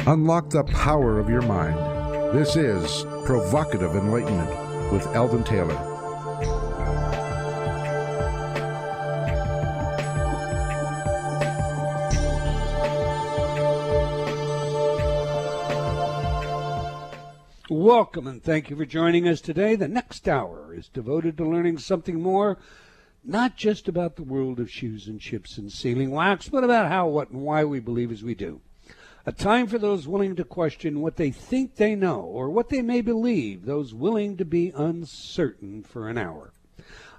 Unlock the power of your mind. This is Provocative Enlightenment with Eldon Taylor. Welcome and thank you for joining us today. The next hour is devoted to learning something more, not just about the world of shoes and chips and sealing wax, but about how, what, and why we believe as we do. A time for those willing to question what they think they know or what they may believe, those willing to be uncertain for an hour.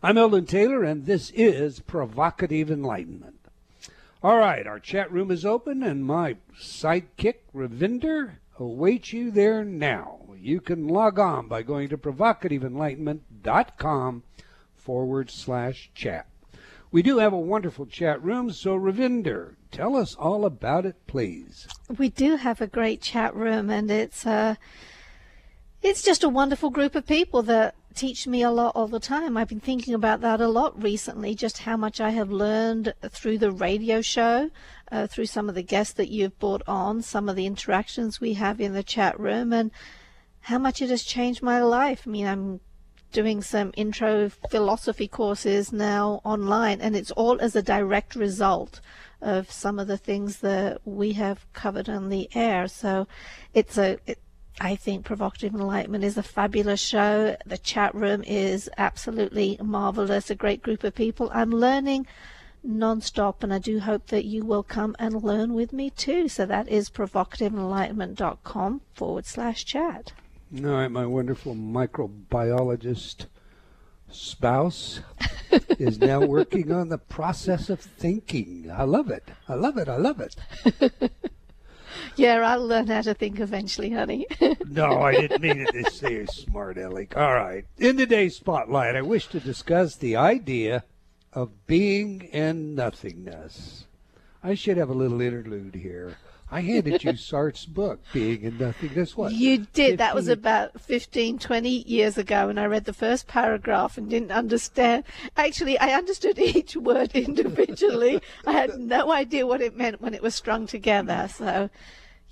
I'm Eldon Taylor, and this is Provocative Enlightenment. All right, our chat room is open, and my sidekick, Ravinder, awaits you there now. You can log on by going to provocativeenlightenment.com/chat. We do have a wonderful chat room, so Ravinder, tell us all about it, please. We do have a great chat room, and it's just a wonderful group of people that teach me a lot all the time. I've been thinking about that a lot recently, just how much I have learned through the radio show, through some of the guests that you've brought on, some of the interactions we have in the chat room, and how much it has changed my life. I mean, I'm doing some intro philosophy courses now online, and it's all as a direct result of some of the things that we have covered on the air. So I think Provocative Enlightenment is a fabulous show. The chat room is absolutely marvelous, a great group of people. I'm learning non-stop, and I do hope that you will come and learn with me too. So that is provocativeenlightenment.com/chat. All right, my wonderful microbiologist spouse is now working on the process of thinking. I love it. I love it. I love it. Yeah, I'll learn how to think eventually, honey. No, I didn't mean it to say smart aleck. All right. In today's spotlight, I wish to discuss the idea of being and nothingness. I should have a little interlude here. I handed you Sartre's book, Being and Nothingness. What? You did. That was about 15, 20 years ago, and I read the first paragraph and didn't understand. Actually, I understood each word individually. I had no idea what it meant when it was strung together. So,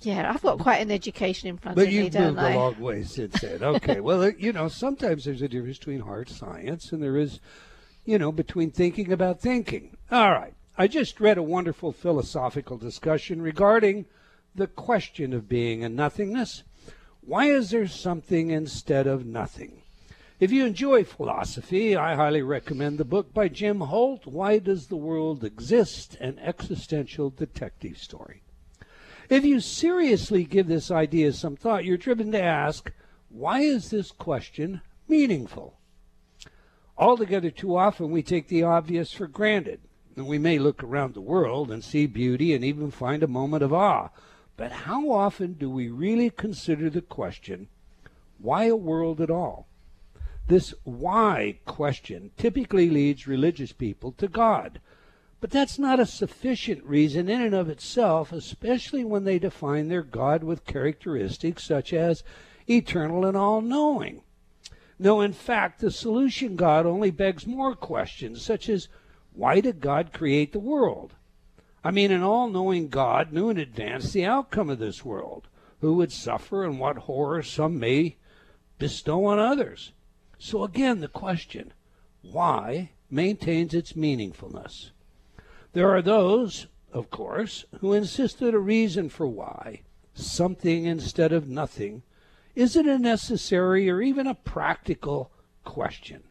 yeah, I've got quite an education in front of me, don't I? But you've moved a long way since then. Okay, well, sometimes there's a difference between hard science and there is, between thinking about thinking. All right. I just read a wonderful philosophical discussion regarding the question of being and nothingness. Why is there something instead of nothing? If you enjoy philosophy, I highly recommend the book by Jim Holt, Why Does the World Exist? An Existential Detective Story. If you seriously give this idea some thought, you're driven to ask, why is this question meaningful? Altogether too often we take the obvious for granted. And we may look around the world and see beauty and even find a moment of awe. But how often do we really consider the question, why a world at all? This why question typically leads religious people to God. But that's not a sufficient reason in and of itself, especially when they define their God with characteristics such as eternal and all-knowing. No, in fact, the solution God only begs more questions, such as, why did God create the world? I mean, an all-knowing God knew in advance the outcome of this world, who would suffer and what horror some may bestow on others. So again, the question, why, maintains its meaningfulness. There are those, of course, who insist that a reason for why, something instead of nothing, isn't a necessary or even a practical question.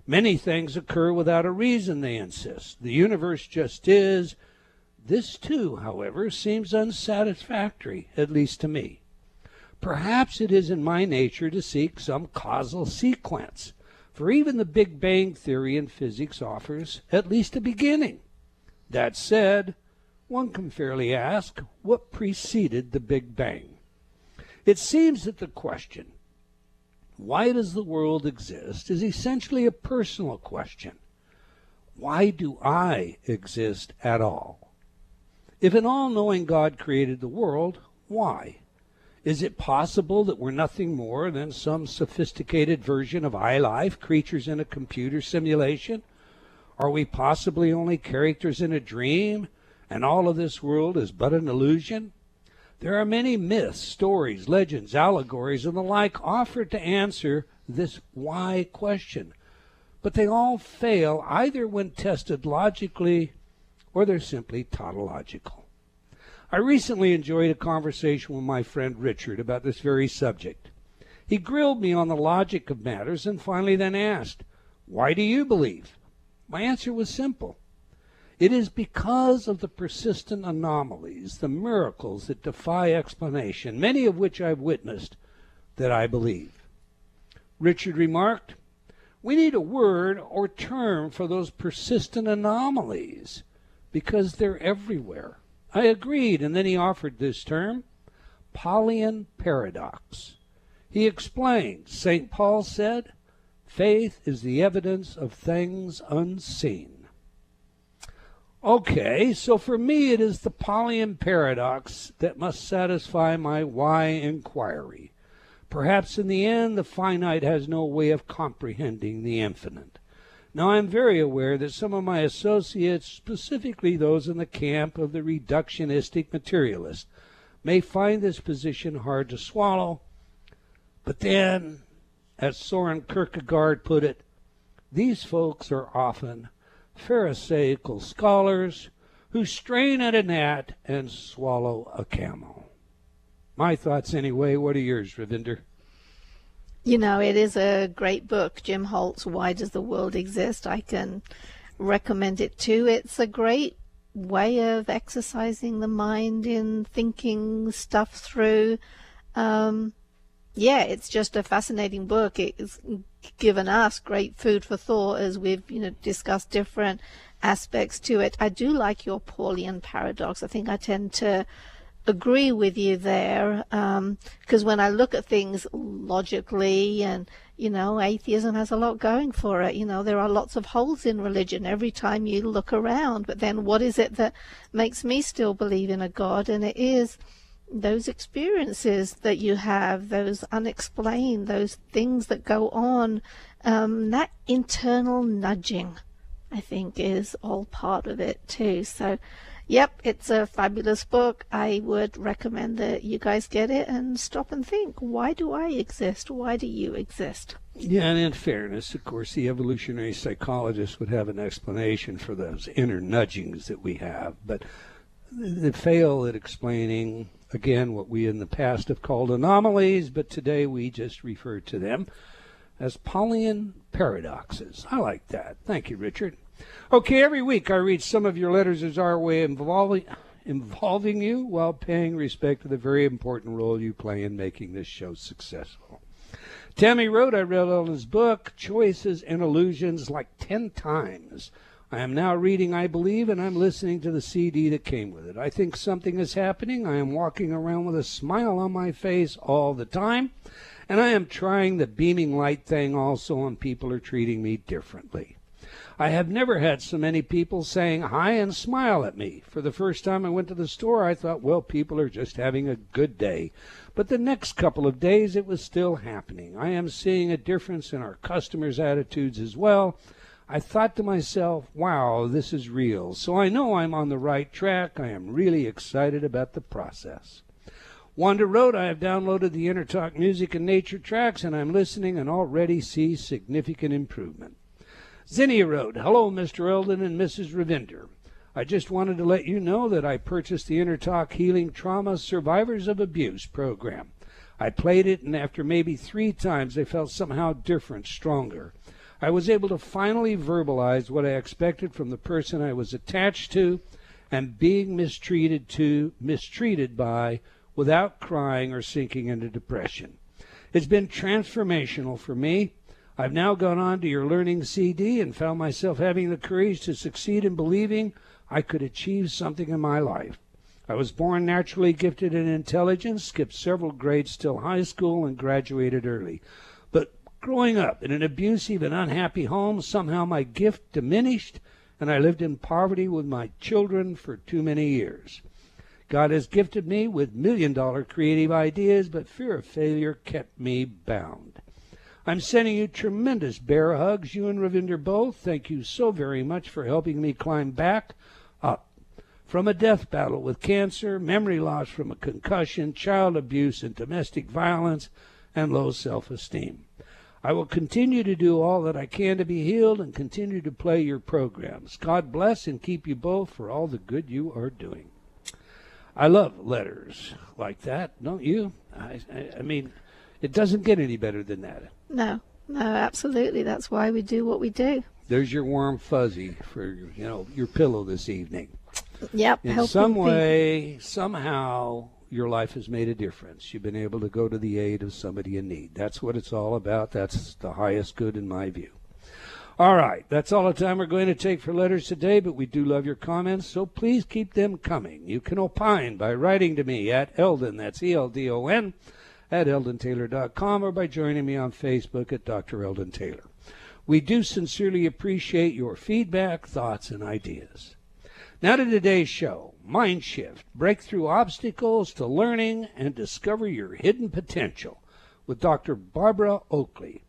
Many things occur without a reason, they insist. The universe just is. This, too, however, seems unsatisfactory, at least to me. Perhaps it is in my nature to seek some causal sequence, for even the Big Bang theory in physics offers at least a beginning. That said, one can fairly ask, what preceded the Big Bang? It seems that the question, why does the world exist, is essentially a personal question. Why do I exist at all? If an all-knowing God created the world, why? Is it possible that we're nothing more than some sophisticated version of iLife, creatures in a computer simulation? Are we possibly only characters in a dream, and all of this world is but an illusion? There are many myths, stories, legends, allegories, and the like offered to answer this why question, but they all fail either when tested logically or they're simply tautological. I recently enjoyed a conversation with my friend Richard about this very subject. He grilled me on the logic of matters and finally then asked, "Why do you believe?" My answer was simple. It is because of the persistent anomalies, the miracles that defy explanation, many of which I've witnessed, that I believe. Richard remarked, "We need a word or term for those persistent anomalies because they're everywhere." I agreed, and then he offered this term, Paulian paradox. He explained, St. Paul said, "Faith is the evidence of things unseen." Okay, so for me it is the Paulian paradox that must satisfy my why inquiry. Perhaps in the end the finite has no way of comprehending the infinite. Now, I'm very aware that some of my associates, specifically those in the camp of the reductionistic materialist, may find this position hard to swallow. But then, as Soren Kierkegaard put it, these folks are often Pharisaical scholars who strain at a gnat and swallow a camel. My thoughts anyway. What are yours, Ravinder? You know, it is a great book, Jim Holt's Why Does the World Exist? I can recommend it too. It's a great way of exercising the mind in thinking stuff through. It's just a fascinating book. It's given us great food for thought as we've, discussed different aspects to it. I do like your Paulian paradox. I think I tend to agree with you there, because when I look at things logically, and atheism has a lot going for it. There are lots of holes in religion every time you look around, but then what is it that makes me still believe in a God? And it is those experiences that you have, those unexplained, those things that go on, that internal nudging, I think, is all part of it too. So yep, it's a fabulous book. I would recommend that you guys get it and stop and think, why do I exist? Why do you exist? Yeah, and in fairness, of course, the evolutionary psychologist would have an explanation for those inner nudgings that we have, but they fail at explaining, again, what we in the past have called anomalies, but today we just refer to them as Paulian paradoxes. I like that. Thank you, Richard. Okay, every week I read some of your letters as our way of involving you while paying respect to the very important role you play in making this show successful. Tammy wrote, I read Ellen's book, Choices and Illusions, like 10 times. I am now reading, I believe, and I'm listening to the CD that came with it. I think something is happening. I am walking around with a smile on my face all the time, and I am trying the beaming light thing also, and people are treating me differently. I have never had so many people saying hi and smile at me. For the first time I went to the store, I thought, well, people are just having a good day. But the next couple of days, it was still happening. I am seeing a difference in our customers' attitudes as well. I thought to myself, wow, this is real. So I know I'm on the right track. I am really excited about the process. Wanda wrote, I have downloaded the Inner Talk music and nature tracks, and I'm listening and already see significant improvement. Zinnia wrote, hello, Mr. Eldon and Mrs. Ravinder. I just wanted to let you know that I purchased the Inner Talk Healing Trauma Survivors of Abuse program. I played it, and after maybe 3 times, I felt somehow different, stronger. I was able to finally verbalize what I expected from the person I was attached to and being mistreated by without crying or sinking into depression. It's been transformational for me. I've now gone on to your learning CD and found myself having the courage to succeed in believing I could achieve something in my life. I was born naturally gifted in intelligence, skipped several grades till high school, and graduated early. But growing up in an abusive and unhappy home, somehow my gift diminished, and I lived in poverty with my children for too many years. God has gifted me with million-dollar creative ideas, but fear of failure kept me bound. I'm sending you tremendous bear hugs, you and Ravinder both. Thank you so very much for helping me climb back up from a death battle with cancer, memory loss from a concussion, child abuse and domestic violence, and low self-esteem. I will continue to do all that I can to be healed and continue to play your programs. God bless and keep you both for all the good you are doing. I love letters like that, don't you? I mean, it doesn't get any better than that. No, absolutely. That's why we do what we do. There's your warm fuzzy for, your pillow this evening. Yep. In some way, somehow, your life has made a difference. You've been able to go to the aid of somebody in need. That's what it's all about. That's the highest good in my view. All right, that's all the time we're going to take for letters today, but we do love your comments, so please keep them coming. You can opine by writing to me at Eldon, that's ELDON, at eldontaylor.com, or by joining me on Facebook at Dr. Eldon Taylor. We do sincerely appreciate your feedback, thoughts, and ideas. Now to today's show, Mindshift, break through obstacles to learning and discover your hidden potential with Dr. Barbara Oakley.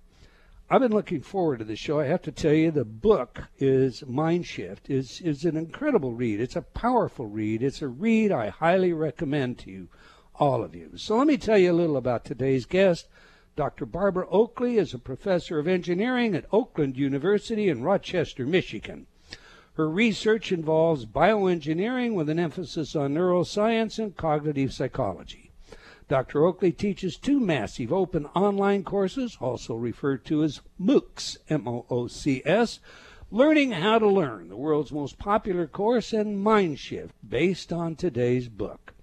I've been looking forward to the show. I have to tell you, the book is Mindshift, is an incredible read. It's a powerful read. It's a read I highly recommend to you, all of you. So let me tell you a little about today's guest. Dr. Barbara Oakley is a professor of engineering at Oakland University in Rochester, Michigan. Her research involves bioengineering with an emphasis on neuroscience and cognitive psychology. Dr. Oakley teaches 2 massive open online courses, also referred to as MOOCs, M-O-O-C-S, Learning How to Learn, the world's most popular course, and Mindshift, based on today's book.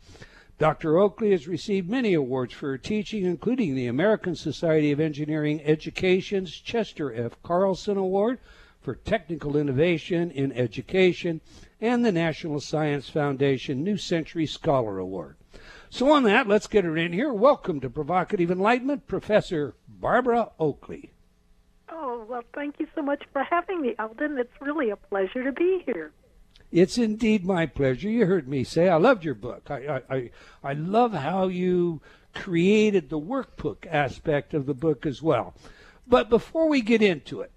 Dr. Oakley has received many awards for her teaching, including the American Society of Engineering Education's Chester F. Carlson Award for Technical Innovation in Education and the National Science Foundation New Century Scholar Award. So on that, let's get her in here. Welcome to Provocative Enlightenment, Professor Barbara Oakley. Oh, well, thank you so much for having me, Eldon. It's really a pleasure to be here. It's indeed my pleasure. You heard me say I loved your book. I love how you created the workbook aspect of the book as well. But before we get into it,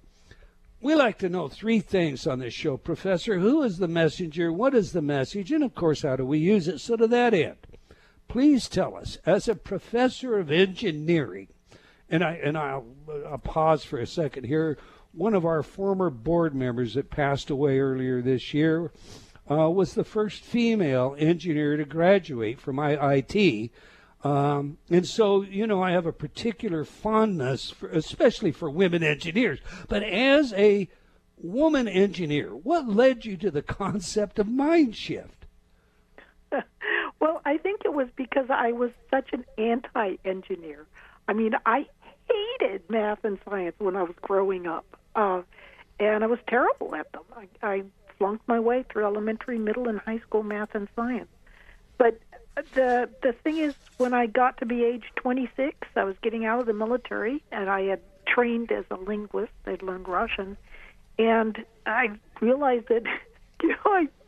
we like to know 3 things on this show, Professor. Who is the messenger? What is the message? And, of course, how do we use it? So to that end, please tell us, as a professor of engineering, and I'll pause for a second here, one of our former board members that passed away earlier this year was the first female engineer to graduate from IIT. And so, I have a particular fondness, especially for women engineers. But as a woman engineer, what led you to the concept of Mindshift? Well, I think it was because I was such an anti-engineer. I mean, I hated math and science when I was growing up. And I was terrible at them. I flunked my way through elementary, middle, and high school math and science. But the thing is, when I got to be age 26, I was getting out of the military, and I had trained as a linguist. I'd learned Russian. And I realized that,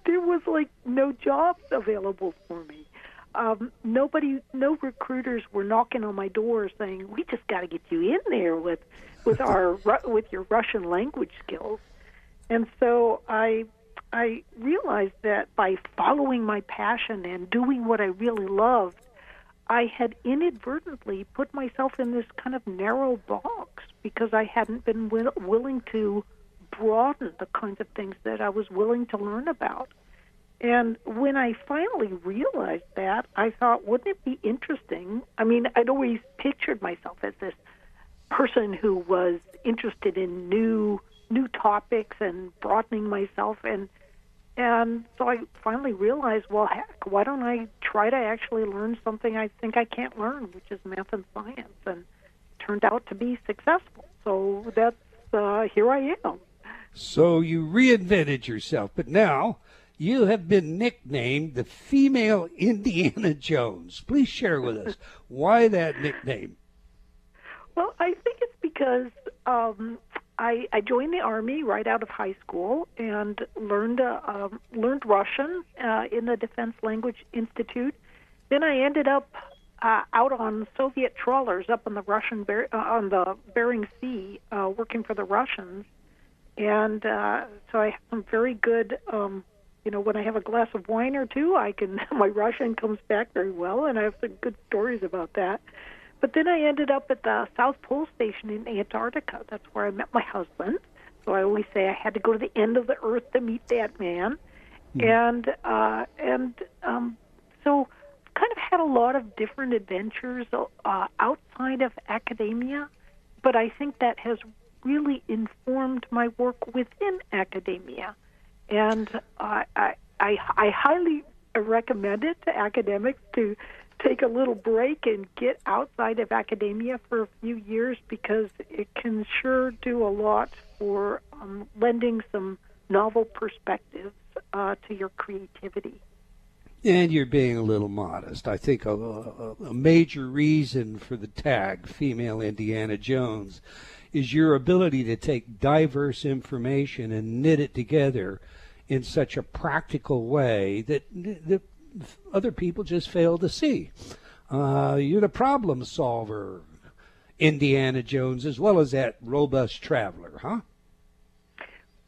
there was, no jobs available for me. No recruiters were knocking on my door saying, we just got to get you in there with your Russian language skills. And so I realized that by following my passion and doing what I really loved, I had inadvertently put myself in this kind of narrow box because I hadn't been willing to broaden the kinds of things that I was willing to learn about. And when I finally realized that, I thought, wouldn't it be interesting? I mean, I'd always pictured myself as this person who was interested in new topics and broadening myself, and so I finally realized, well, heck, why don't I try to actually learn something I think I can't learn, which is math and science, and it turned out to be successful. So that's here I am. So you reinvented yourself, but now you have been nicknamed the female Indiana Jones. Please share with us why that nickname. Well, I think it's because I joined the Army right out of high school and learned Russian in the Defense Language Institute. Then I ended up out on Soviet trawlers up on the on the Bering Sea, working for the Russians, and so I have some very good when I have a glass of wine or two, my Russian comes back very well, and I have some good stories about that. But then I ended up at the South Pole Station in Antarctica. That's where I met my husband. So I always say I had to go to the end of the earth to meet that man. Mm-hmm. So kind of had a lot of different adventures outside of academia, but I think that has really informed my work within academia. And I highly recommend it to academics to take a little break and get outside of academia for a few years, because it can sure do a lot for lending some novel perspectives to your creativity. And you're being a little modest. I think a major reason for the tag, Female Indiana Jones, is your ability to take diverse information and knit it together in such a practical way that other people just fail to see. You're the problem solver, Indiana Jones, as well as that robust traveler, huh?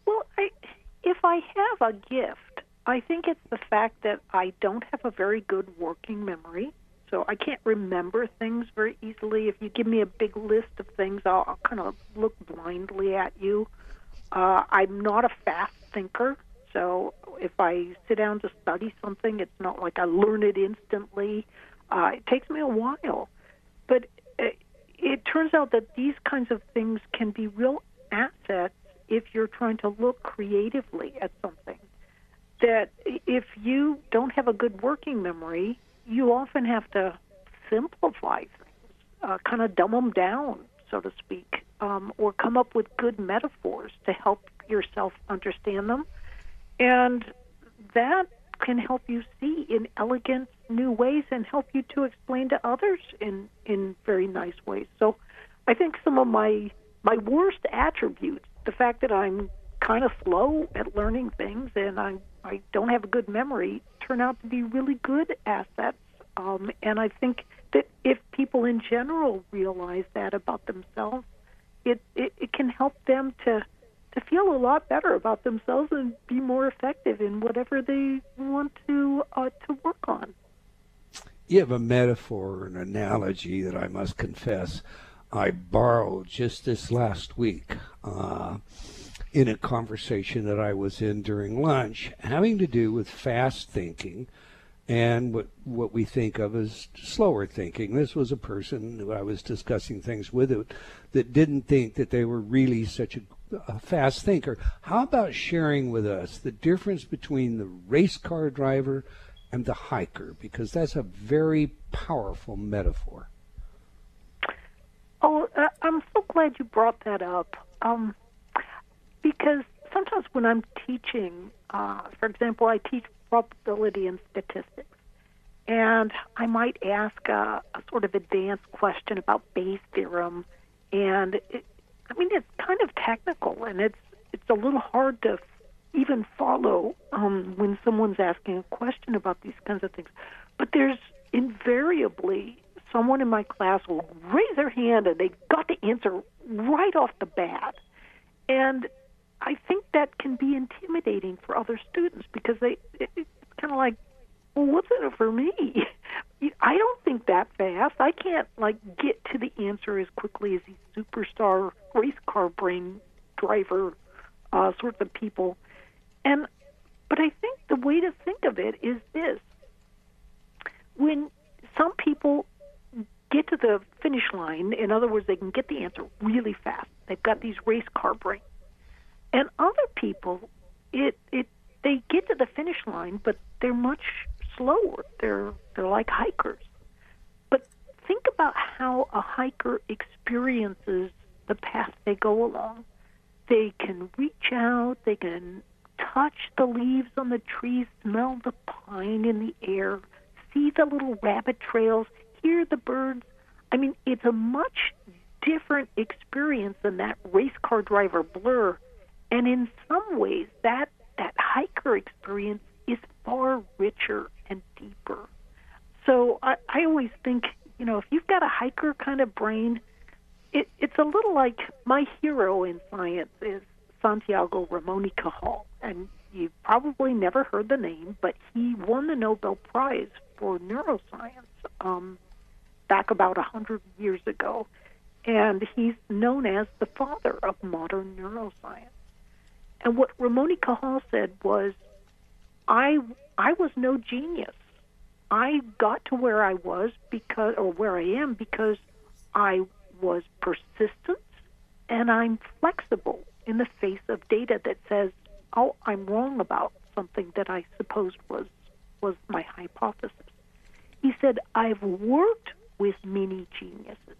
Well, if I have a gift, I think it's the fact that I don't have a very good working memory, so I can't remember things very easily. If you give me a big list of things, I'll kind of look blindly at you. I'm not a fast thinker, so if I sit down to study something, it's not like I learn it instantly. It takes me a while. But it turns out that these kinds of things can be real assets if you're trying to look creatively at something. That if you don't have a good working memory, you often have to simplify things, kind of dumb them down, so to speak, or come up with good metaphors to help yourself understand them. And that can help you see in elegant new ways and help you to explain to others in very nice ways. So I think some of my worst attributes, the fact that I'm kind of slow at learning things and I don't have a good memory, turn out to be really good assets. And I think that if people in general realize that about themselves, it can help them to feel a lot better about themselves and be more effective in whatever they want to work on. You have a metaphor, an analogy that I must confess I borrowed just this last week in a conversation that I was in during lunch, having to do with fast thinking and what we think of as slower thinking. This was a person who I was discussing things with that didn't think that they were really such a fast thinker. How about sharing with us the difference between the race car driver and the hiker? Because that's a very powerful metaphor. Oh, I'm so glad you brought that up. Because sometimes when I'm teaching, for example, I teach probability and statistics, and I might ask a sort of advanced question about Bayes' theorem, and it's kind of technical, and it's a little hard to even follow when someone's asking a question about these kinds of things. But there's invariably someone in my class will raise their hand and they got the answer right off the bat. And I think that can be intimidating for other students because it's kind of like, well, what's in it for me? I don't think that fast. I can't get to the answer as quickly as these superstar race car brain driver sorts of people. But I think the way to think of it is this: when some people get to the finish line, in other words, they can get the answer really fast. They've got these race car brains. And other people, they get to the finish line, but they're much slower. They're like hikers. But think about how a hiker experiences the path they go along. They can reach out, they can touch the leaves on the trees, smell the pine in the air, see the little rabbit trails, hear the birds. It's a much different experience than that race car driver blur. And in some ways, that hiker experience is far richer and deeper. So I always think, if you've got a hiker kind of brain, it's a little like my hero in science is Santiago Ramón Cajal. And you've probably never heard the name, but he won the Nobel Prize for neuroscience back about 100 years ago. And he's known as the father of modern neuroscience. And what Ramón Cajal said was, I was no genius. I got to where I was where I am because I was persistent and I'm flexible in the face of data that says, oh, I'm wrong about something that I supposed was my hypothesis. He said, I've worked with many geniuses.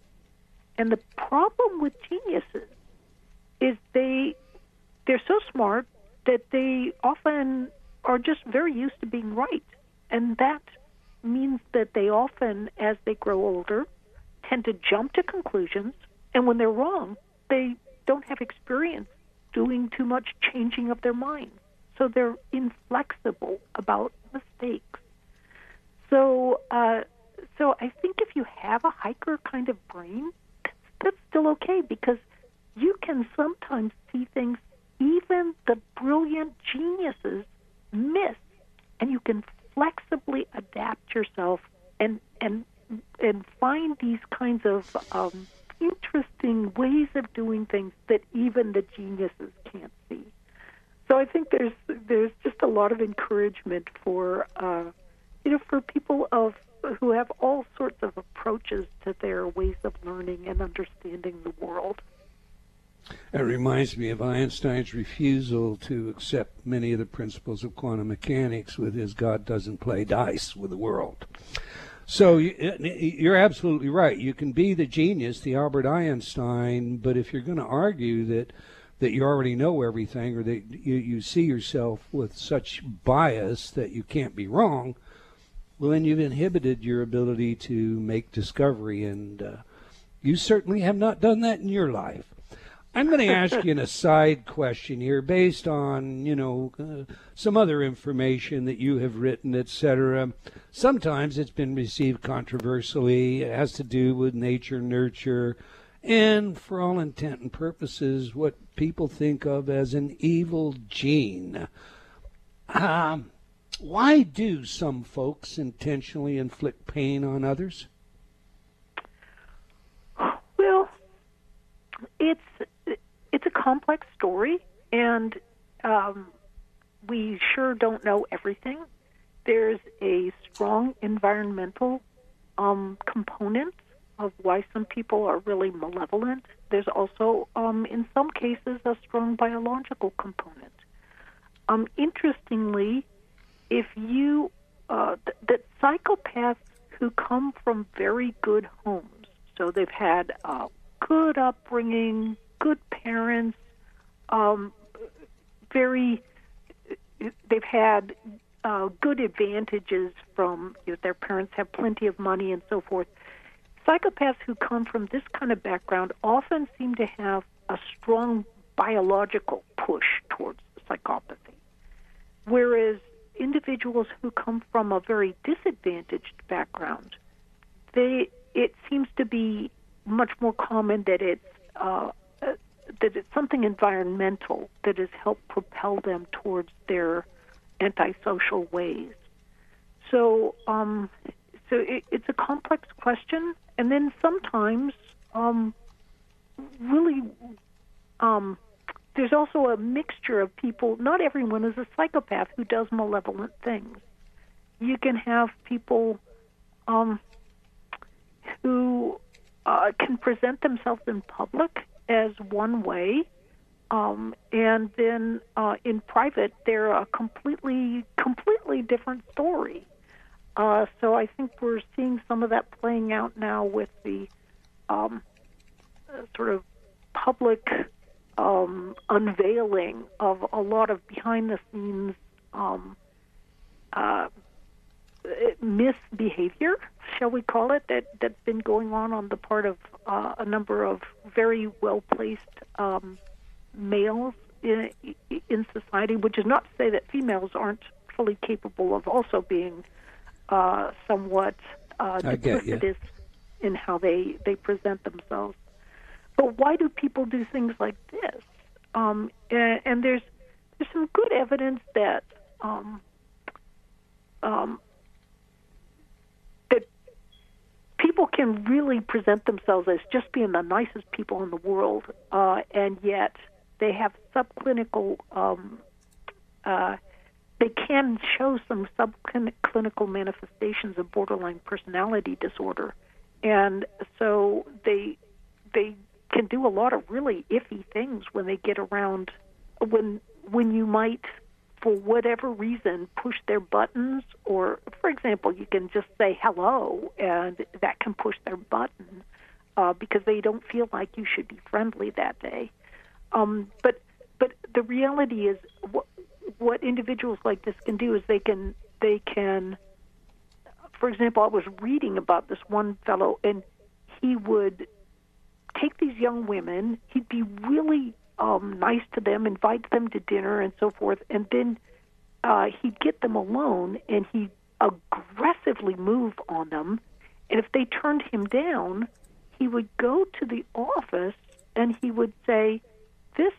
And the problem with geniuses is they're so smart that they often are just very used to being right. And that means that they often, as they grow older, tend to jump to conclusions. And when they're wrong, they don't have experience doing too much changing of their minds. So they're inflexible about mistakes. So I think if you have a hiker kind of brain, that's still okay, because you can sometimes see things even the brilliant geniuses miss, and you can flexibly adapt yourself and find these kinds of interesting ways of doing things that even the geniuses can't see. So I think there's just a lot of encouragement for for people who have all sorts of approaches to their ways of learning and understanding the world. It reminds me of Einstein's refusal to accept many of the principles of quantum mechanics with his God doesn't play dice with the world. So you're absolutely right. You can be the genius, the Albert Einstein, but if you're going to argue that you already know everything, or that you see yourself with such bias that you can't be wrong, well, then you've inhibited your ability to make discovery, and you certainly have not done that in your life. I'm going to ask you an aside question here based on, some other information that you have written, etc. Sometimes it's been received controversially. It has to do with nature, nurture, and for all intent and purposes, what people think of as an evil gene. Why do some folks intentionally inflict pain on others? Well, it's a complex story, and we sure don't know everything. There's a strong environmental component of why some people are really malevolent. There's also, in some cases, a strong biological component. Interestingly, if you that psychopaths who come from very good homes, so they've had good upbringing, good parents, they've had good advantages from their parents have plenty of money and so forth. Psychopaths who come from this kind of background often seem to have a strong biological push towards psychopathy, whereas individuals who come from a very disadvantaged background, it seems to be much more common that it's something environmental that has helped propel them towards their antisocial ways. So it's a complex question, and then sometimes there's also a mixture of people. Not everyone is a psychopath who does malevolent things. You can have people who can present themselves in public as one way, and then in private they're a completely different story. So I think we're seeing some of that playing out now with the sort of public unveiling of a lot of behind-the-scenes misbehavior, shall we call it, that's been going on the part of a number of very well-placed males in society, which is not to say that females aren't fully capable of also being somewhat duplicitous in how they present themselves. But why do people do things like this? And there's some good evidence that that people can really present themselves as just being the nicest people in the world, and yet they have subclinical. They can show some subclinical manifestations of borderline personality disorder, and so they can do a lot of really iffy things when they get around. When you might, for whatever reason, push their buttons, or, for example, you can just say hello, and that can push their button because they don't feel like you should be friendly that day. But the reality is, what individuals like this can do is they can. For example, I was reading about this one fellow, and he would take these young women. He'd be really nice to them, invite them to dinner and so forth, and then he'd get them alone, and he'd aggressively move on them. And if they turned him down, he would go to the office and he would say, "This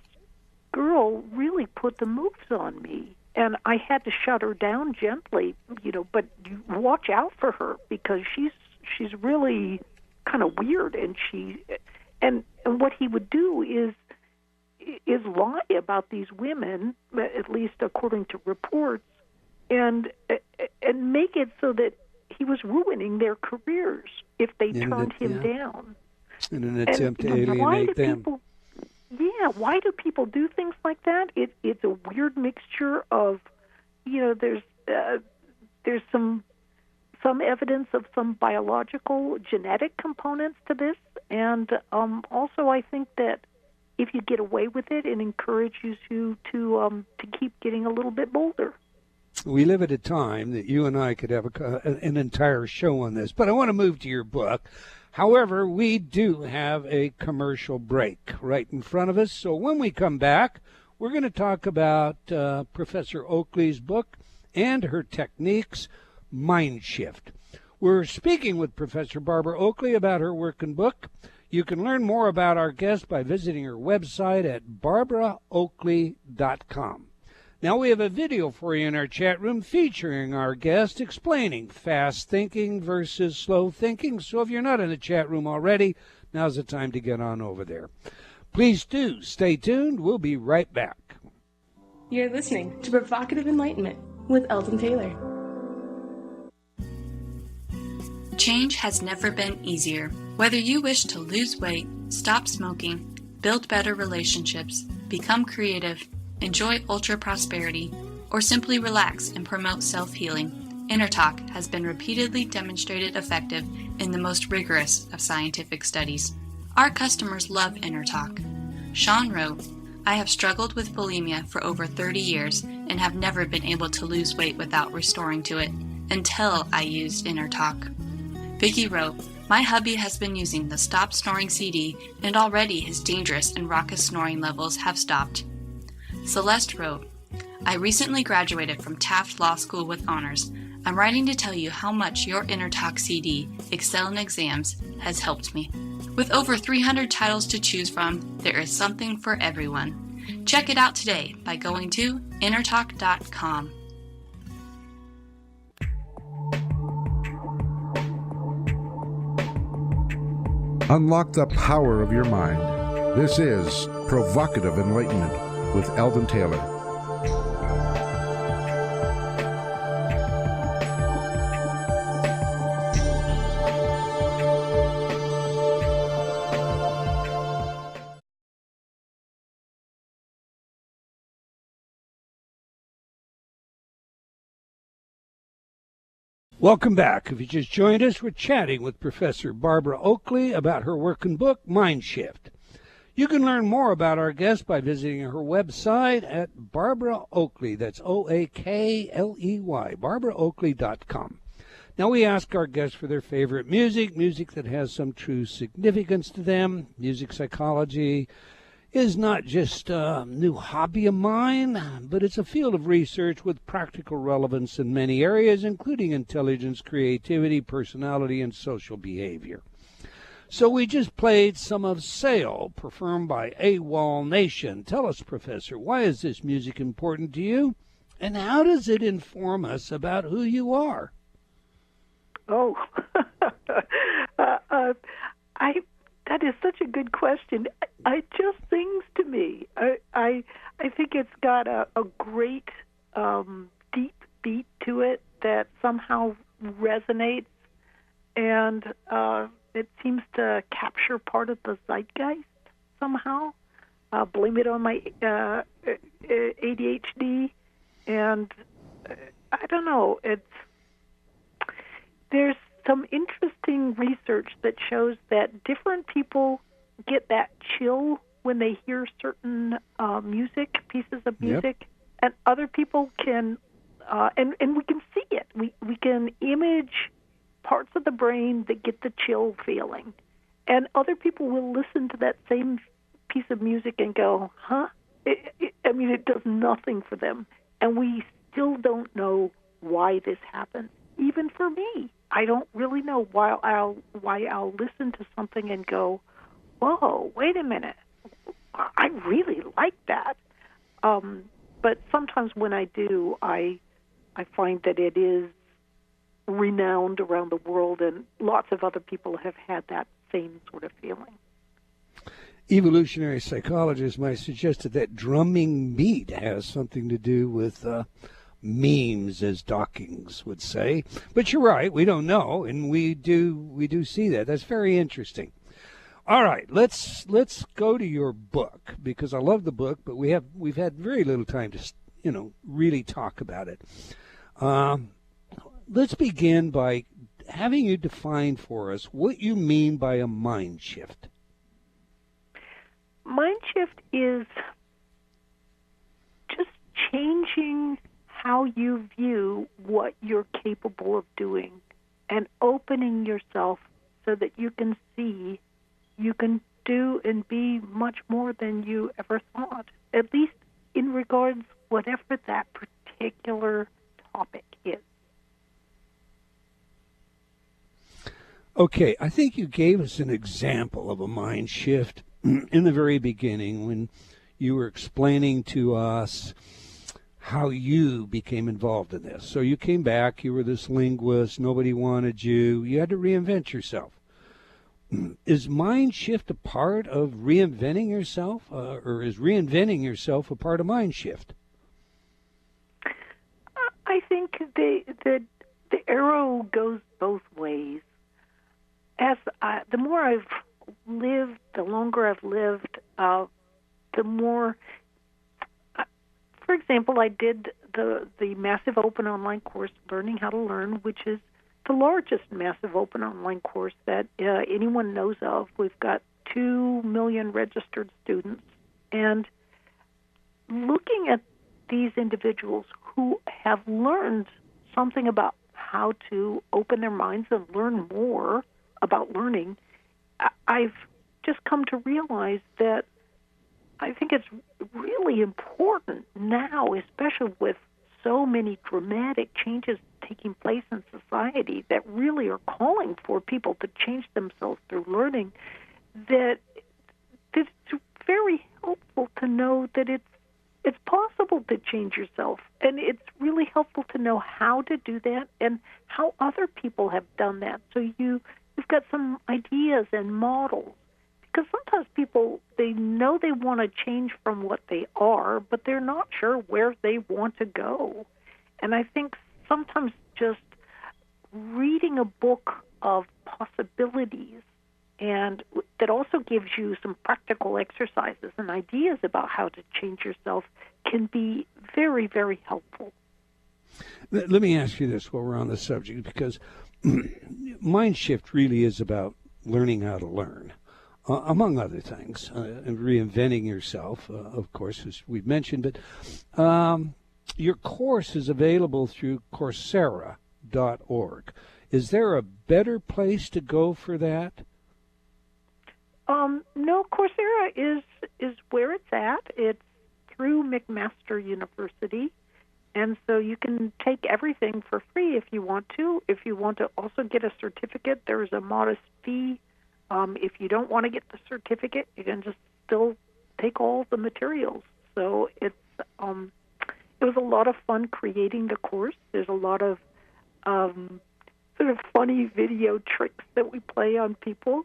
girl really put the moves on me, and I had to shut her down gently, but you watch out for her because she's really kind of weird." And what he would do is lie about these women, at least according to reports, and make it so that he was ruining their careers if they turned him down. In an attempt to alienate them. Why do people do things like that? It's a weird mixture of, there's some evidence of some biological genetic components to this, and also I think that if you get away with it, it encourages you to keep getting a little bit bolder. We live at a time that you and I could have an entire show on this, but I want to move to your book. However, we do have a commercial break right in front of us, so when we come back, we're going to talk about Professor Oakley's book and her techniques, Mindshift. We're speaking with Professor Barbara Oakley about her work and book. You can learn more about our guest by visiting her website at barbaraoakley.com. Now we have a video for you in our chat room featuring our guest explaining fast thinking versus slow thinking. So if you're not in the chat room already, now's the time to get on over there. Please do stay tuned. We'll be right back. You're listening to Provocative Enlightenment with Eldon Taylor. Change has never been easier. Whether you wish to lose weight, stop smoking, build better relationships, become creative, enjoy ultra prosperity, or simply relax and promote self-healing, InnerTalk has been repeatedly demonstrated effective in the most rigorous of scientific studies. Our customers love InnerTalk. Sean wrote, "I have struggled with bulimia for over 30 years and have never been able to lose weight without restoring to it until I used InnerTalk." Vicky wrote, "My hubby has been using the Stop Snoring CD and already his dangerous and raucous snoring levels have stopped." Celeste wrote, "I recently graduated from Taft Law School with honors. I'm writing to tell you how much your InnerTalk CD, Excel in Exams, has helped me. With over 300 titles to choose from, there is something for everyone. Check it out today by going to innertalk.com. Unlock the power of your mind. This is Provocative Enlightenment with Eldon Taylor. Welcome back. If you just joined us, we're chatting with Professor Barbara Oakley about her work and book, Mindshift. You can learn more about our guest by visiting her website at Barbara Oakley. That's Oakley, barbaraoakley.com. Now we ask our guests for their favorite music that has some true significance to them. Music psychology is not just a new hobby of mine, but it's a field of research with practical relevance in many areas, including intelligence, creativity, personality, and social behavior. So we just played some of Sail, performed by AWOL Nation. Tell us, Professor, why is this music important to you, And how does it inform us about who you are? Oh, that is such a good question. It just sings to me. I think it's got a great deep beat to it that somehow resonates, and it seems to capture part of the zeitgeist somehow. Blame it on my ADHD, and I don't know. There's some interesting research that shows that different people get that chill when they hear certain pieces of music, and other people can, and we can see it. We can image parts of the brain that get the chill feeling, and other people will listen to that same piece of music and go, huh? It does nothing for them, and we still don't know why this happens. Even for me, I don't really know why I'll listen to something and go, whoa, wait a minute, I really like that. But sometimes when I do, I find that it is renowned around the world, and lots of other people have had that same sort of feeling. Evolutionary psychologists might suggest that drumming beat has something to do with memes, as Dawkins would say. But you're right, we don't know, and we do see that. That's very interesting. All right, let's go to your book, because I love the book, but we've had very little time to really talk about it. Let's begin by having you define for us what you mean by a mind shift. Mind shift is just changing how you view what you're capable of doing and opening yourself so that you can see you can do and be much more than you ever thought, at least in regards whatever that particular topic is. Okay, I think you gave us an example of a mind shift in the very beginning when you were explaining to us how you became involved in this. So you came back, you were this linguist, nobody wanted you, you had to reinvent yourself. Is mind shift a part of reinventing yourself, or is reinventing yourself a part of mind shift? I think the arrow goes both ways. The more I've lived, the longer I've lived, the more. For example, I did the massive open online course, Learning How to Learn, which is the largest massive open online course that anyone knows of. We've got 2 million registered students, and looking at these individuals who have learned something about how to open their minds and learn more about learning, I've just come to realize that I think it's really important now, especially with so many dramatic changes taking place in society that really are calling for people to change themselves through learning, that it's very helpful to know that it's possible to change yourself. And it's really helpful to know how to do that and how other people have done that. So you've got some ideas and models. Because sometimes people, they know they want to change from what they are, but they're not sure where they want to go. And I think sometimes just reading a book of possibilities, and that also gives you some practical exercises and ideas about how to change yourself, can be very, very helpful. Let me ask you this while we're on the subject, because mind shift really is about learning how to learn. Among other things, and reinventing yourself, of course, as we've mentioned. But your course is available through Coursera.org. Is there a better place to go for that? No, Coursera is where it's at. It's through McMaster University. And so you can take everything for free if you want to. If you want to also get a certificate, there's a modest fee. If you don't want to get the certificate, you can just still take all the materials. So it was a lot of fun creating the course. There's a lot of sort of funny video tricks that we play on people.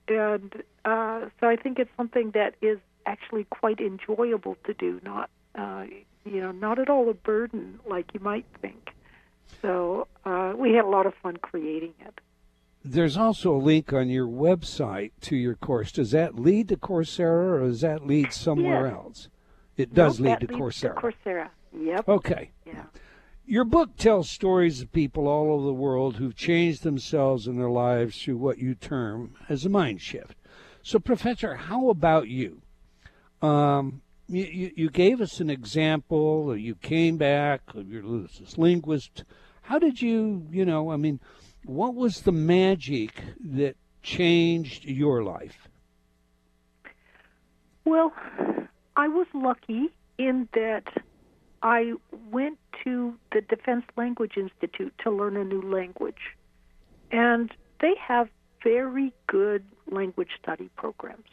And so I think it's something that is actually quite enjoyable to do, not not at all a burden like you might think. So we had a lot of fun creating it. There's also a link on your website to your course. Does that lead to Coursera, or does that lead somewhere else? It does lead to Coursera. Coursera. Yep. Okay. Yeah. Your book tells stories of people all over the world who've changed themselves and their lives through what you term as a mind shift. So, Professor, how about you? You gave us an example. You came back. You're this linguist. How did you, what was the magic that changed your life? Well, I was lucky in that I went to the Defense Language Institute to learn a new language. And they have very good language study programs.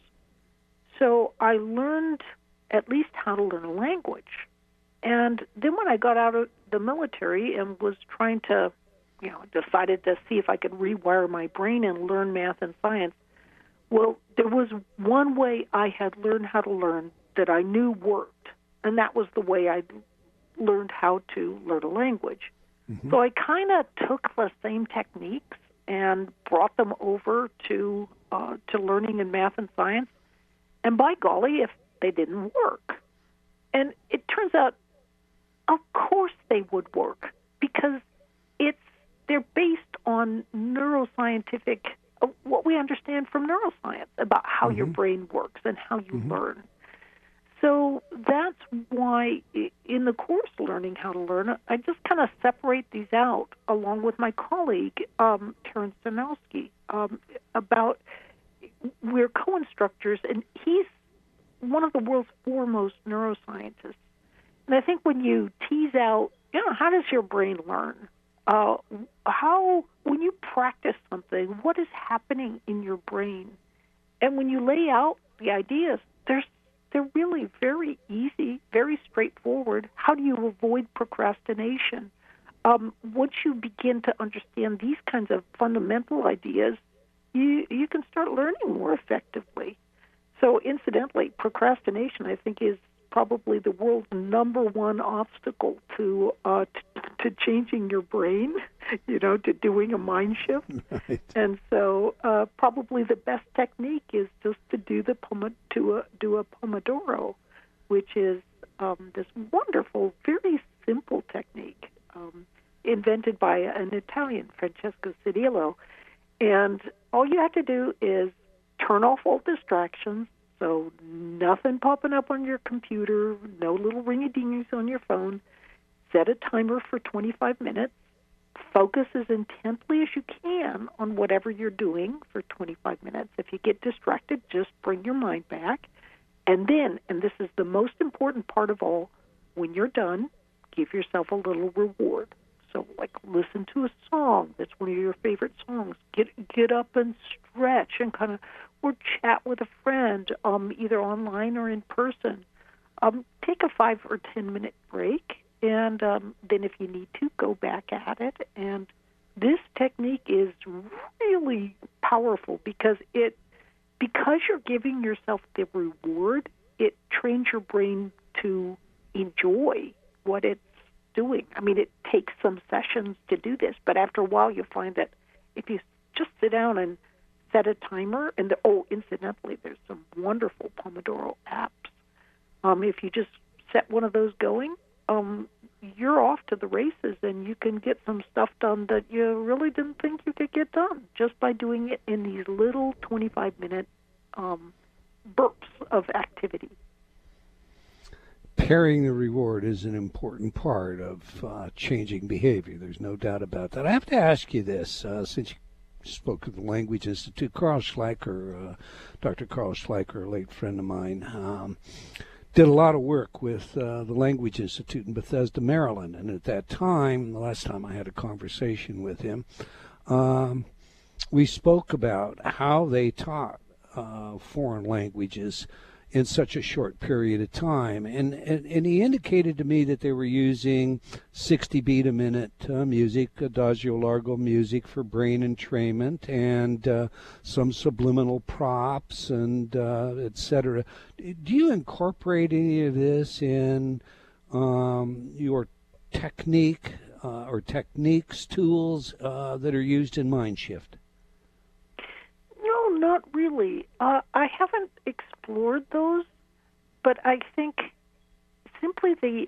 So I learned at least how to learn a language. And then when I got out of the military and was trying to, decided to see if I could rewire my brain and learn math and science, well, there was one way I had learned how to learn that I knew worked, and that was the way I learned how to learn a language. Mm-hmm. So I kind of took the same techniques and brought them over to learning in math and science. And by golly, if they didn't work. And it turns out, of course they would work, because they're based on neuroscientific, what we understand from neuroscience about how your brain works and how you learn. So that's why in the course Learning How to Learn, I just kind of separate these out along with my colleague, Terence Danowski, about we're co-instructors, and he's one of the world's foremost neuroscientists. And I think when you tease out, how does your brain learn? When you practice something, what is happening in your brain? And when you lay out the ideas, they're really very easy, very straightforward. How do you avoid procrastination? Once you begin to understand these kinds of fundamental ideas, you can start learning more effectively. So incidentally, procrastination, I think, is probably the world's number one obstacle to changing your brain, to doing a mind shift. Right. And so probably the best technique is just to do a Pomodoro, which is this wonderful, very simple technique invented by an Italian, Francesco Cedillo. And all you have to do is turn off all distractions, so nothing popping up on your computer, no little ring-a-dingies on your phone. Set a timer for 25 minutes. Focus as intently as you can on whatever you're doing for 25 minutes. If you get distracted, just bring your mind back. And then, and this is the most important part of all, when you're done, give yourself a little reward. So, listen to a song that's one of your favorite songs. Get up and stretch and or chat with a friend, either online or in person. Take a 5 or 10 minute break, and then if you need to, go back at it. And this technique is really powerful because you're giving yourself the reward, it trains your brain to enjoy what it's doing. I mean, it takes some sessions to do this, but after a while you find that if you just sit down and set a timer, and incidentally, there's some wonderful Pomodoro apps. If you just set one of those going, you're off to the races, and you can get some stuff done that you really didn't think you could get done just by doing it in these little 25-minute bursts of activity. Pairing the reward is an important part of changing behavior. There's no doubt about that. I have to ask you this, since you spoke of the Language Institute. Carl Schleicher, Dr. Carl Schleicher, a late friend of mine, did a lot of work with the Language Institute in Bethesda, Maryland. And at that time, the last time I had a conversation with him, we spoke about how they taught foreign languages in such a short period of time. And he indicated to me that they were using 60 beat a minute music, adagio largo music for brain entrainment, and some subliminal props and etc. Do you incorporate any of this in your technique or techniques, tools that are used in Mindshift? No, not really. I haven't explored those, but I think simply the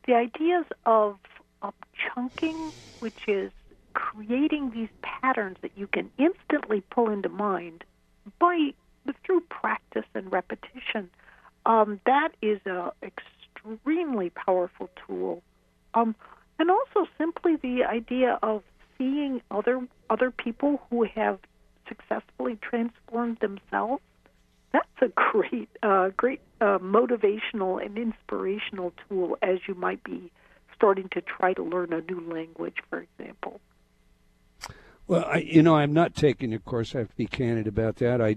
ideas of chunking, which is creating these patterns that you can instantly pull into mind through practice and repetition. That is a extremely powerful tool, and also simply the idea of seeing other people who have successfully transformed themselves. That's a great motivational and inspirational tool as you might be starting to try to learn a new language, for example. Well, I'm not taking a course. I have to be candid about that. I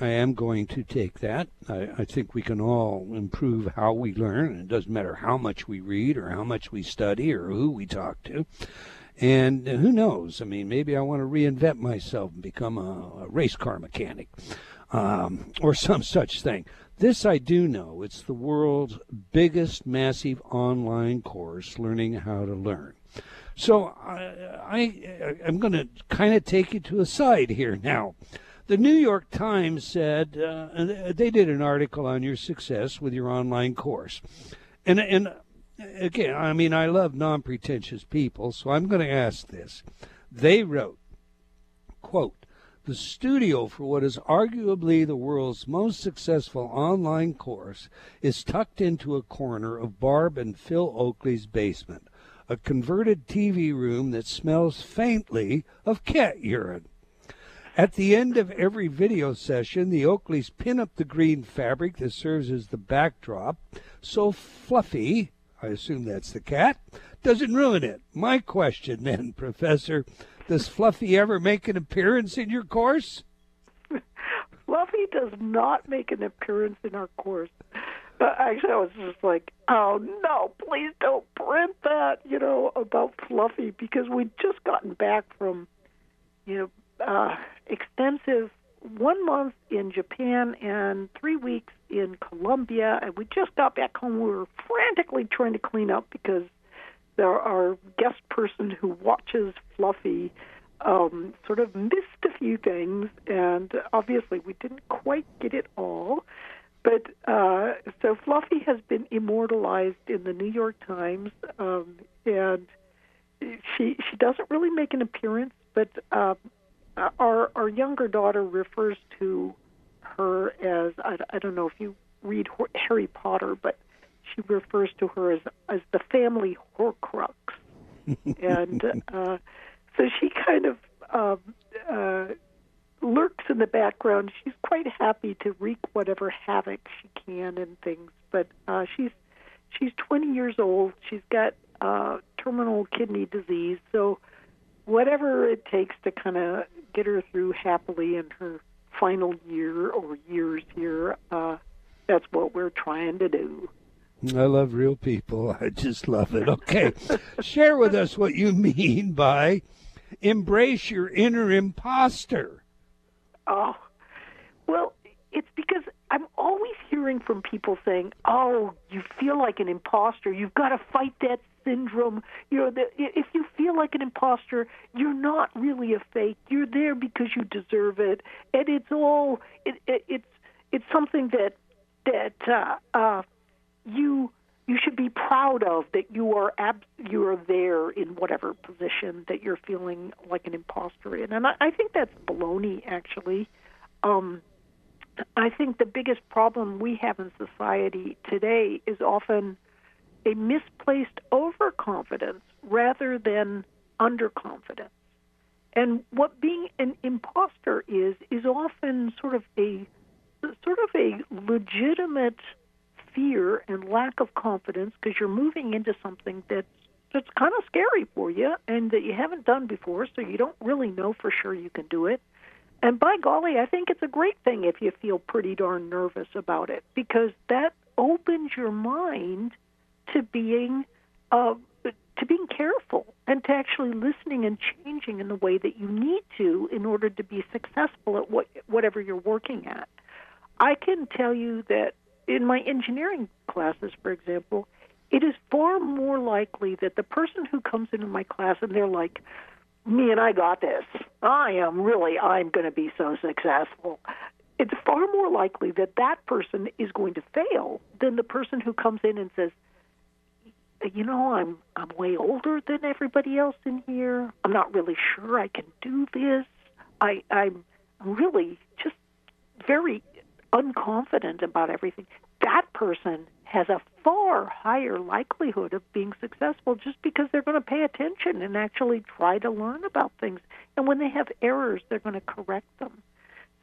am going to take that. I think we can all improve how we learn. It doesn't matter how much we read or how much we study or who we talk to. And who knows? I mean, maybe I want to reinvent myself and become a race car mechanic or some such thing. This I do know. It's the world's biggest massive online course, Learning How to Learn. So I'm going to kind of take you to a side here now. The New York Times said they did an article on your success with your online course. And again, I mean, I love non-pretentious people, so I'm going to ask this. They wrote, quote, "The studio for what is arguably the world's most successful online course is tucked into a corner of Barb and Phil Oakley's basement, a converted TV room that smells faintly of cat urine. At the end of every video session, the Oakleys pin up the green fabric that serves as the backdrop, so Fluffy, I assume that's the cat, doesn't ruin it. My question then, Professor, does Fluffy ever make an appearance in your course?" Fluffy does not make an appearance in our course. Actually, I was just like, oh, no, please don't print that, about Fluffy, because we'd just gotten back from, extensive 1 month in Japan and 3 weeks in Colombia, and we just got back home. We were frantically trying to clean up because our guest person who watches Fluffy sort of missed a few things, and obviously we didn't quite get it all. But so Fluffy has been immortalized in the New York Times, and she doesn't really make an appearance, but our younger daughter refers to her as, I don't know if you read Harry Potter, but she refers to her as the family Horcrux. And so she kind of lurks in the background. She's quite happy to wreak whatever havoc she can and things, but she's 20 years old. She's got terminal kidney disease, so whatever it takes to kind of get her through happily in her final year or years here, that's what we're trying to do. I love real people. I just love it. Okay. Share with us what you mean by embrace your inner imposter. Oh, well, it's because I'm always hearing from people saying, oh, you feel like an imposter. You've got to fight that syndrome. If you feel like an imposter, you're not really a fake. You're there because you deserve it. And it's all, it's something that you should be proud of, that you are there in whatever position that you're feeling like an imposter in. And I think that's baloney, actually. I think the biggest problem we have in society today is often a misplaced overconfidence rather than underconfidence. And what being an imposter is often sort of a legitimate fear and lack of confidence, because you're moving into something that's kind of scary for you and that you haven't done before, so you don't really know for sure you can do it. And by golly, I think it's a great thing if you feel pretty darn nervous about it, because that opens your mind to being careful and to actually listening and changing in the way that you need to in order to be successful at whatever you're working at. I can tell you that in my engineering classes, for example, it is far more likely that the person who comes into my class and they're like, me and I got this. I'm going to be so successful. It's far more likely that that person is going to fail than the person who comes in and says, I'm way older than everybody else in here. I'm not really sure I can do this. I'm really just very unconfident about everything. That person has a far higher likelihood of being successful just because they're going to pay attention and actually try to learn about things. And when they have errors, they're going to correct them.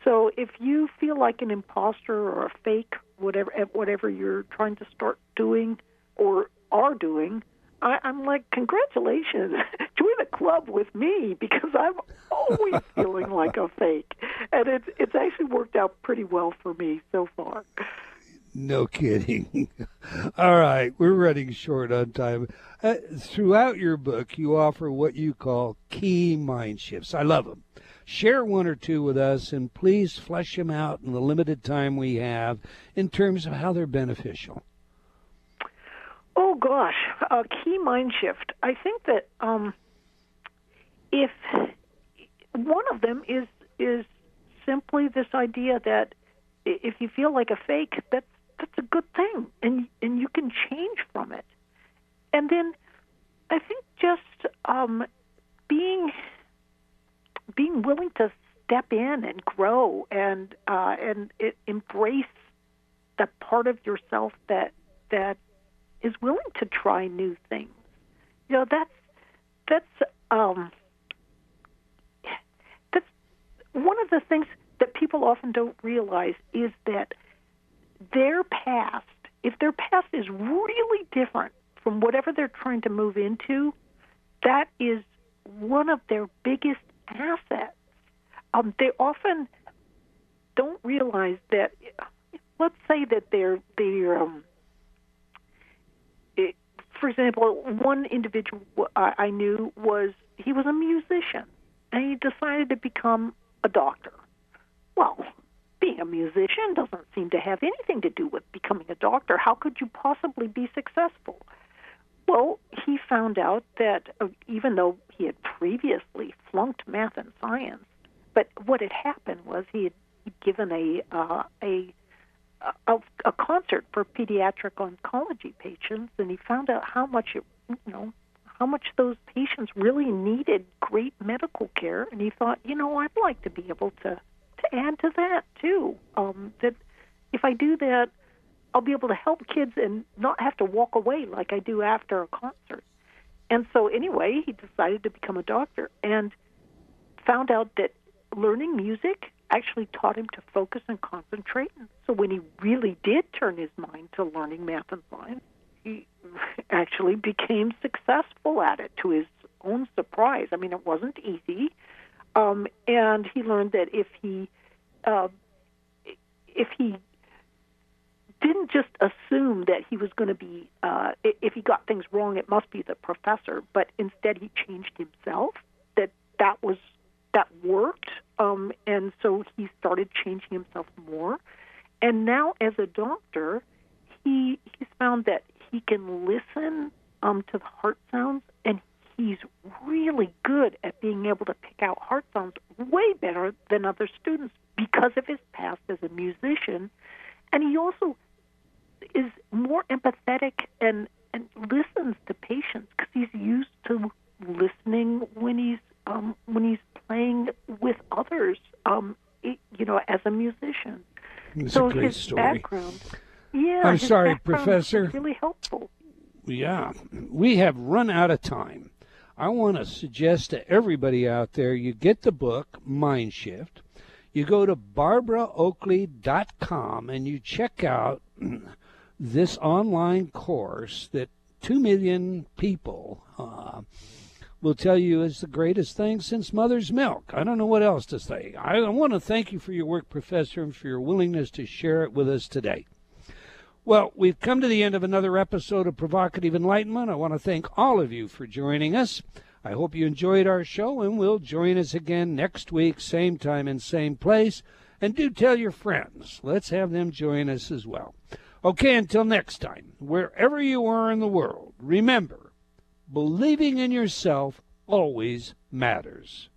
So if you feel like an imposter or a fake, whatever you're trying to start doing or are doing, I'm like, congratulations, join the club with me, because I'm always feeling like a fake. And it's actually worked out pretty well for me so far. No kidding. All right, we're running short on time. Throughout your book, you offer what you call key mind shifts. I love them. Share one or two with us, and please flesh them out in the limited time we have in terms of how they're beneficial. Oh, gosh, a key mind shift. I think that if one of them is simply this idea that if you feel like a fake, that's a good thing, and you can change from it. And then I think just being willing to step in and grow and embrace that part of yourself that is willing to try new things. That's one of the things that people often don't realize is that their past, if their past is really different from whatever they're trying to move into, that is one of their biggest assets. They often don't realize that. Let's say that for example, one individual I knew was a musician, and he decided to become a doctor. Well, being a musician doesn't seem to have anything to do with becoming a doctor. How could you possibly be successful? Well, he found out that even though he had previously flunked math and science, but what had happened was he'd given a concert for pediatric oncology patients, and he found out how much those patients really needed great medical care, and he thought, I'd like to be able to add to that too. That if I do that, I'll be able to help kids and not have to walk away like I do after a concert. And so anyway, he decided to become a doctor and found out that learning music actually taught him to focus and concentrate. So when he really did turn his mind to learning math and science, he actually became successful at it to his own surprise. I mean, it wasn't easy. And he learned that if he didn't just assume that he was going to be, if he got things wrong, it must be the professor, but instead he changed himself, that worked. And so he started changing himself more. And now as a doctor, he's found that he can listen to the heart sounds, and he's really good at being able to pick out heart sounds way better than other students because of his past as a musician. And he also is more empathetic and listens to patients because he's used to listening when he's playing with others, as a musician. It's so a great his story. Background, I'm his sorry, background Professor. is really helpful. Yeah, we have run out of time. I want to suggest to everybody out there, you get the book, Mindshift. You go to barbaraoakley.com and you check out this online course that 2 million people will tell you it's the greatest thing since mother's milk. I don't know what else to say. I want to thank you for your work, Professor, and for your willingness to share it with us today. Well, we've come to the end of another episode of Provocative Enlightenment. I want to thank all of you for joining us. I hope you enjoyed our show, and will join us again next week, same time and same place. And do tell your friends. Let's have them join us as well. Okay, until next time, wherever you are in the world, remember, believing in yourself always matters.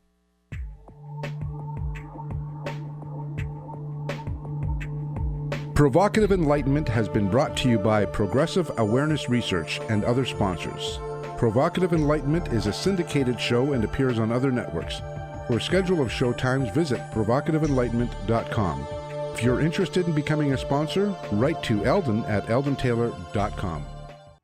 Provocative Enlightenment has been brought to you by Progressive Awareness Research and other sponsors. Provocative Enlightenment is a syndicated show and appears on other networks. For a schedule of show times, visit provocativeenlightenment.com. If you're interested in becoming a sponsor, write to Eldon at eldontaylor.com.